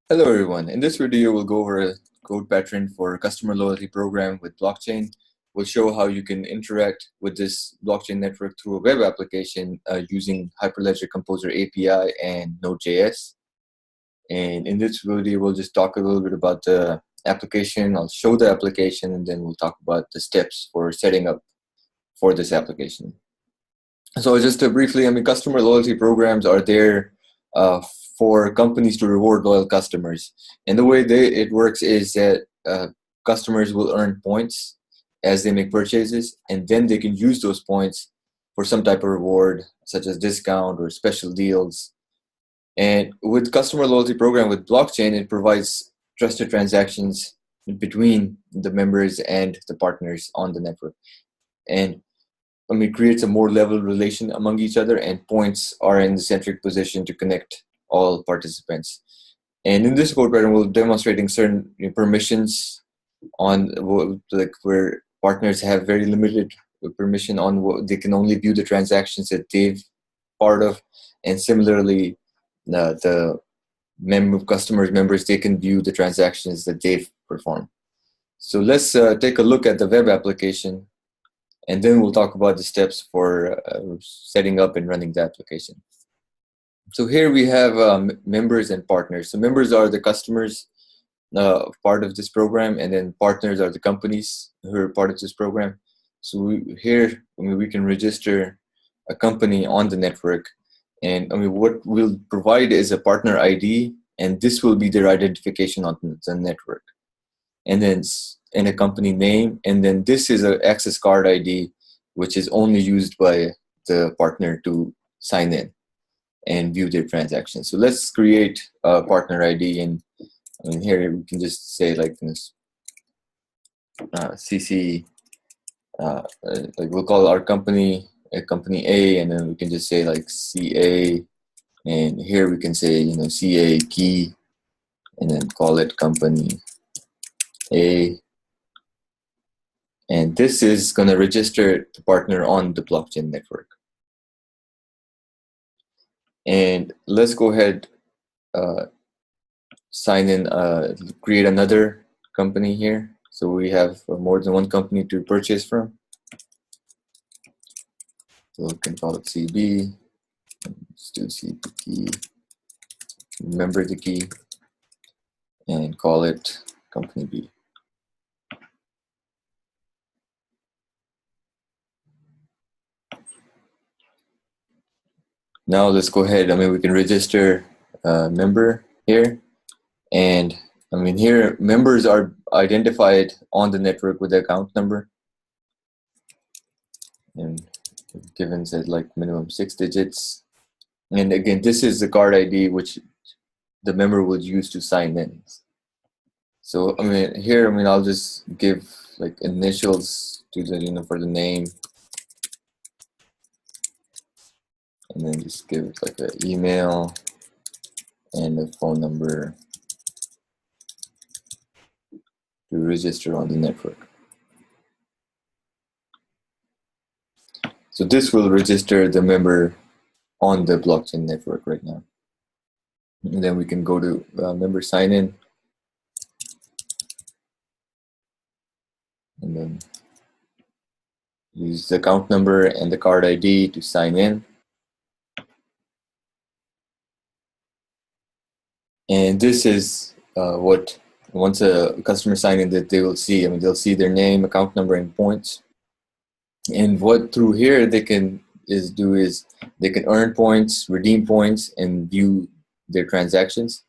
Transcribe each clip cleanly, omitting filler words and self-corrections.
Hello everyone. In this video, we'll go over a code pattern for a customer loyalty program with blockchain. We'll show how you can interact with this blockchain network through a web application using Hyperledger Composer API and Node.js. And in this video, we'll just talk a little bit about the application. I'll show the application, and then we'll talk about the steps for setting up for this application. So just to briefly, customer loyalty programs are there uh, for companies to reward loyal customers. And the way it works is that customers will earn points as they make purchases, and then they can use those points for some type of reward, such as discount or special deals. And with customer loyalty program with blockchain, it provides trusted transactions between the members and the partners on the network. And creates a more level relation among each other, and points are in the centric position to connect all participants. And in this code pattern, we're demonstrating certain permissions on like where partners have very limited permission on what they can only view the transactions that they've part of, and similarly, the customers members, they can view the transactions that they've performed. So let's take a look at the web application, and then we'll talk about the steps for setting up and running the application. So here we have members and partners. So members are the customers part of this program, and then partners are the companies who are part of this program. So here we can register a company on the network, and what we'll provide is a partner ID, and this will be their identification on the network, and then a company name, and then this is an access card ID, which is only used by the partner to sign in and view their transactions. So let's create a partner ID, and here we can just say like this CC, like we'll call our company company A, and then we can just say like CA, and here we can say CA key, and then call it company A. And this is going to register the partner on the blockchain network. And let's go ahead, sign in, create another company here. So we have more than one company to purchase from. So we can call it CB, let's do CB key, remember the key, and call it company B. Now let's go ahead, we can register a member here. And here members are identified on the network with the account number, and given said like minimum 6 digits. And again, this is the card ID which the member would use to sign in. So here I'll just give like initials to the for the name, and then just give it like an email and a phone number to register on the network. So this will register the member on the blockchain network right now. And then we can go to member sign in, and then use the account number and the card ID to sign in. And this is what once a customer sign in that they will see. They'll see their name, account number, and points. And what through here they can do is they can earn points, redeem points, and view their transactions.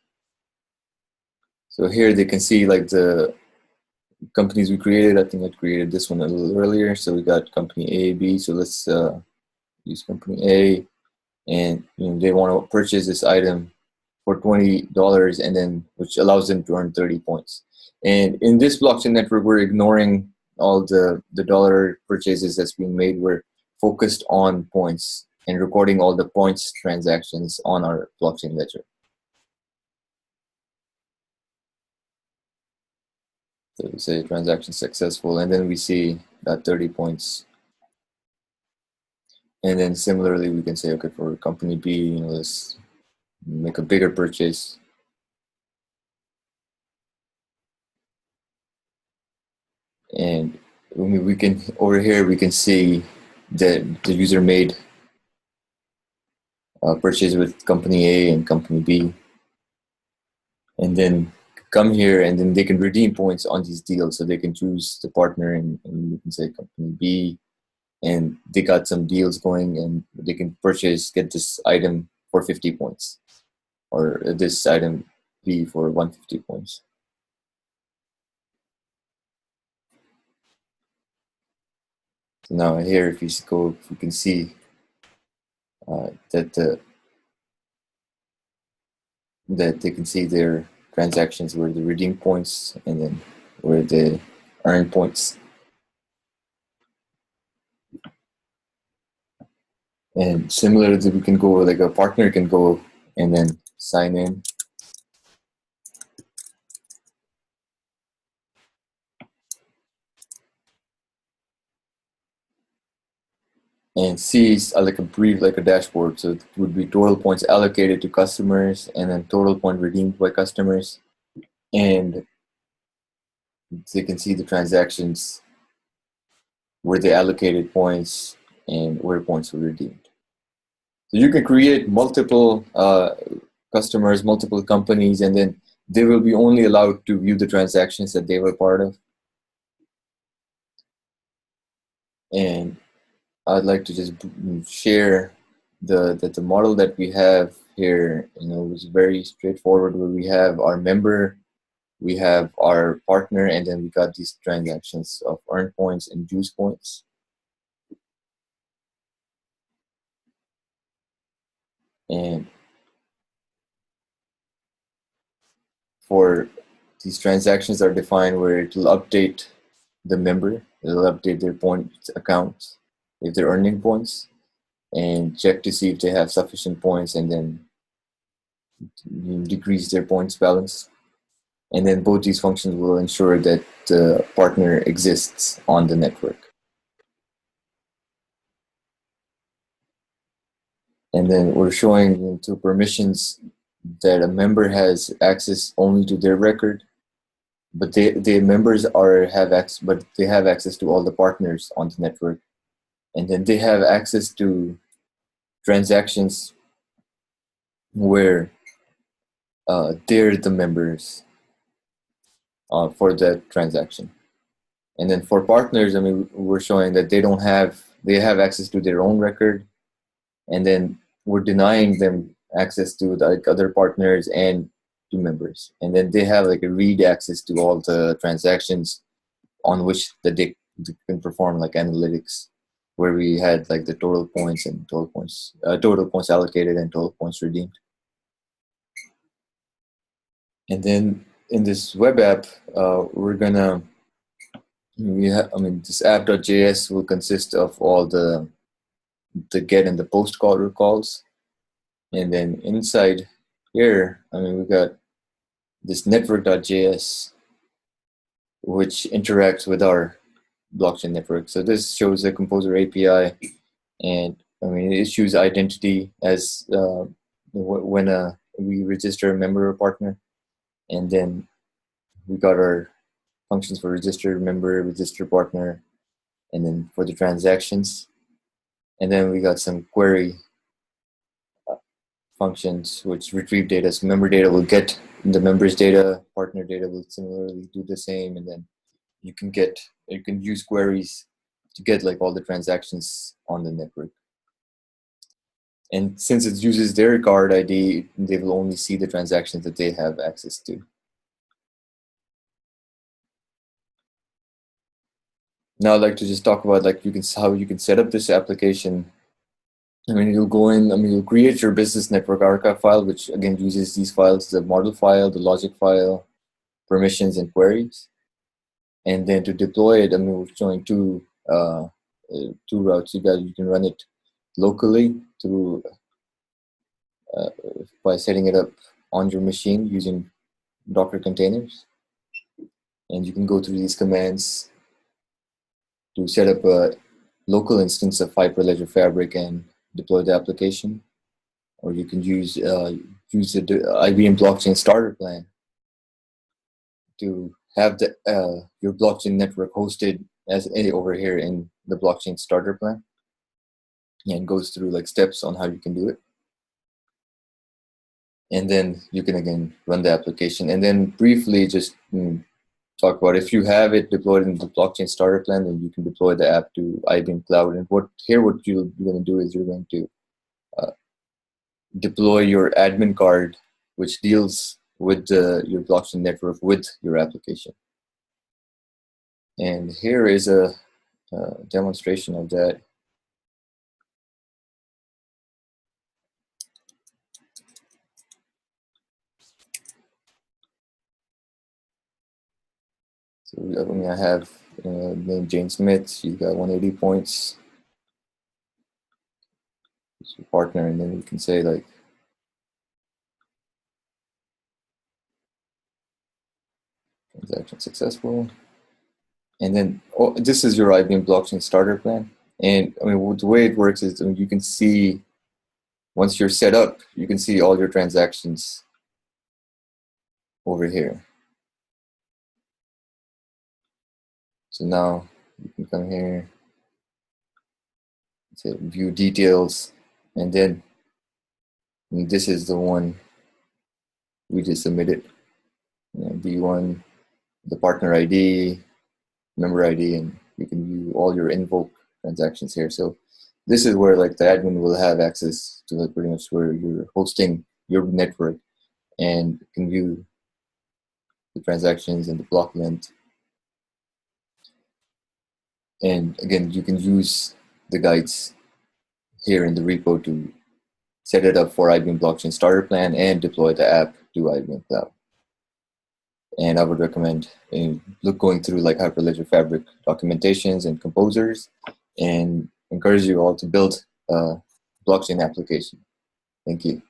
So here they can see like the companies we created. I think I created this one a little earlier. So we got company A, B. So let's use company A, and they want to purchase this item for $20, and then which allows them to earn 30 points. And in this blockchain network, we're ignoring all the dollar purchases that's being made. We're focused on points and recording all the points transactions on our blockchain ledger. So we say transaction successful, and then we see that 30 points. And then similarly, we can say, okay, for company B, let's make a bigger purchase. And we can, over here, we can see that the user made purchase with company A and company B, and then come here and then they can redeem points on these deals. So they can choose the partner and we can say company B, and they got some deals going and they can get this item for 50 points or this item B for 150 points. So now here, if you go, you can see that they can see their transactions where they redeem points and then where they earn points. And similarly, we can go, like a partner can go and then sign in. And see like a brief, like a dashboard. So it would be total points allocated to customers and then total point redeemed by customers. And they can see the transactions where they allocated points and where points were redeemed. So you can create multiple customers, multiple companies, and then they will be only allowed to view the transactions that they were part of. And I'd like to just share the model that we have here. Is very straightforward. Where we have our member, we have our partner, and then we got these transactions of earned points and juice points. And for these transactions are defined where it will update the member, it'll update their point accounts if they're earning points, and check to see if they have sufficient points, and then decrease their points balance. And then both these functions will ensure that the partner exists on the network. And then we're showing two permissions that a member has access only to their record, but the members have access to all the partners on the network, and then they have access to transactions where they're the members for that transaction. And then for partners, we're showing that they have access to their own record, and then we're denying them access to like other partners and to members. And then they have like a read access to all the transactions on which they can perform like analytics, where we had like the total points and total points allocated and total points redeemed. And then in this web app, this app.js will consist of all the get and the post calls. And then inside here, we got this network.js, which interacts with our blockchain network. So this shows the Composer API, and it issues identity as when we register a member or partner. And then we got our functions for register member, register partner, and then for the transactions. And then we got some query functions which retrieve data. So member data will get the member's data, partner data will similarly do the same, and then you can use queries to get like all the transactions on the network. And since it uses their card ID, they will only see the transactions that they have access to. Now I'd like to just talk about how you can set up this application. You'll go in, you'll create your business network archive file, which again uses these files, the model file, the logic file, permissions, and queries. And then to deploy it, we're showing two routes. You can run it locally through by setting it up on your machine using Docker containers. And you can go through these commands to set up a local instance of Hyperledger Fabric and deploy the application. Or you can use the IBM Blockchain Starter Plan to have your blockchain network hosted as over here in the blockchain starter plan, and goes through like steps on how you can do it. And then you can again run the application, and then briefly just talk about if you have it deployed in the blockchain starter plan, then you can deploy the app to IBM Cloud. And what you're going to do is you're going to deploy your admin card, which deals with your blockchain network with your application. And here is a demonstration of that. So I have named Jane Smith. She's got 180 points. She's your partner, and then we can say like transaction successful. And then this is your IBM blockchain starter plan. And I mean, the way it works is you can see, once you're set up, you can see all your transactions over here. So now you can come here, say view details, and then this is the one we just submitted. V1, the partner ID, member ID, and you can view all your invoke transactions here. So this is where like the admin will have access to like pretty much where you're hosting your network, and can view the transactions and the block length. And again, you can use the guides here in the repo to set it up for IBM Blockchain Starter Plan and deploy the app to IBM Cloud. And I would recommend going through like Hyperledger Fabric documentations and composers, and encourage you all to build a blockchain application. Thank you.